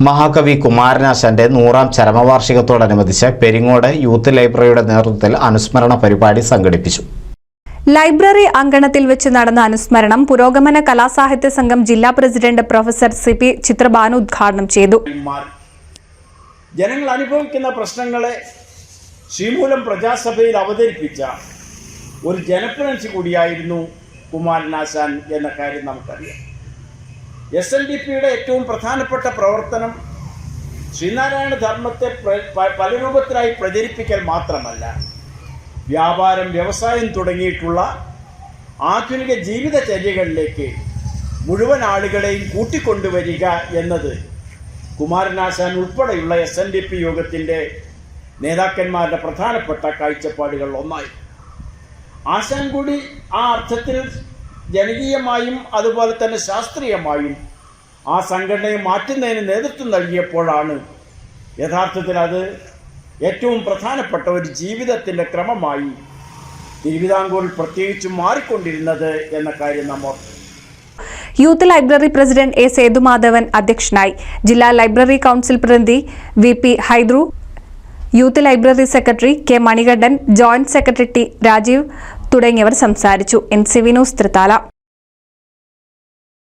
മഹാകവി കുമാരനാശാന്റെ 100ാം ചരമവാർഷികത്തോടനുബന്ധിച്ച് പെരിങ്ങോട് യൂത്ത് ലൈബ്രറിയുടെ നേതൃത്വത്തിൽ അനുസ്മരണ പരിപാടി സംഘടിപ്പിച്ചു. ലൈബ്രറി അങ്കണത്തിൽ വെച്ച് നടന്ന അനുസ്മരണം പുരോഗമന കലാസാഹിത്യ സംഘം ജില്ലാ പ്രസിഡന്റ് പ്രൊഫസർ സി.പി. ചിത്രഭാനു ഉദ്ഘാടനം ചെയ്തു. ജനങ്ങൾ അനുഭവിക്കുന്ന പ്രശ്നങ്ങളെ ശ്രീമൂലം പ്രജാസഭയിൽ അവതരിപ്പിച്ച ഒരു ജനപ്രതിനിധി കൂടിയായിരുന്നു കുമാരനാശാൻ എന്ന കാര്യം നമുക്കറിയാം. SNDPയുടെ ഏറ്റവും പ്രധാനപ്പെട്ട പ്രവർത്തനം ശ്രീനാരായണ ധർമ്മത്തെ പല രൂപത്തിലായി പ്രചരിപ്പിക്കൽ മാത്രമല്ല, വ്യാപാരം വ്യവസായം തുടങ്ങിയിട്ടുള്ള ആധുനിക ജീവിതചര്യകളിലേക്ക് മുഴുവൻ ആളുകളെയും കൂട്ടിക്കൊണ്ടുവരിക എന്നത് കുമാരനാശാൻ ഉൾപ്പെടെയുള്ള SNDP യോഗത്തിൻ്റെ നേതാക്കന്മാരുടെ പ്രധാനപ്പെട്ട കാഴ്ചപ്പാടുകളിൽ ഒന്നായി. ആശാൻ കൂടി ആ അർത്ഥത്തിൽ ജനകീയമായും അതുപോലെ തന്നെ ശാസ്ത്രീയമായും ആ സംഘടനയെ മാറ്റുന്നതിന് നേതൃത്വം നൽകിയപ്പോഴാണ് യഥാർത്ഥത്തിൽ അത് ഏറ്റവും പ്രധാനപ്പെട്ട ഒരു ജീവിതത്തിൻ്റെ ക്രമമായി തിരുവിതാംകൂറിൽ പ്രത്യേകിച്ചും മാറിക്കൊണ്ടിരുന്നത് എന്ന കാര്യം നാം ഓർക്കും. Youth library president A Sethumadhavan അധ്യക്ഷനായി. ജില്ലാ ലൈബ്രറി കൗൺസിൽ പ്രതിനിധി VP Haidru, youth library secretary K Manikandan, joint secretary T Rajeev തുടങ്ങിയവർ സംസാരിച്ചു. NCV news Thrithala.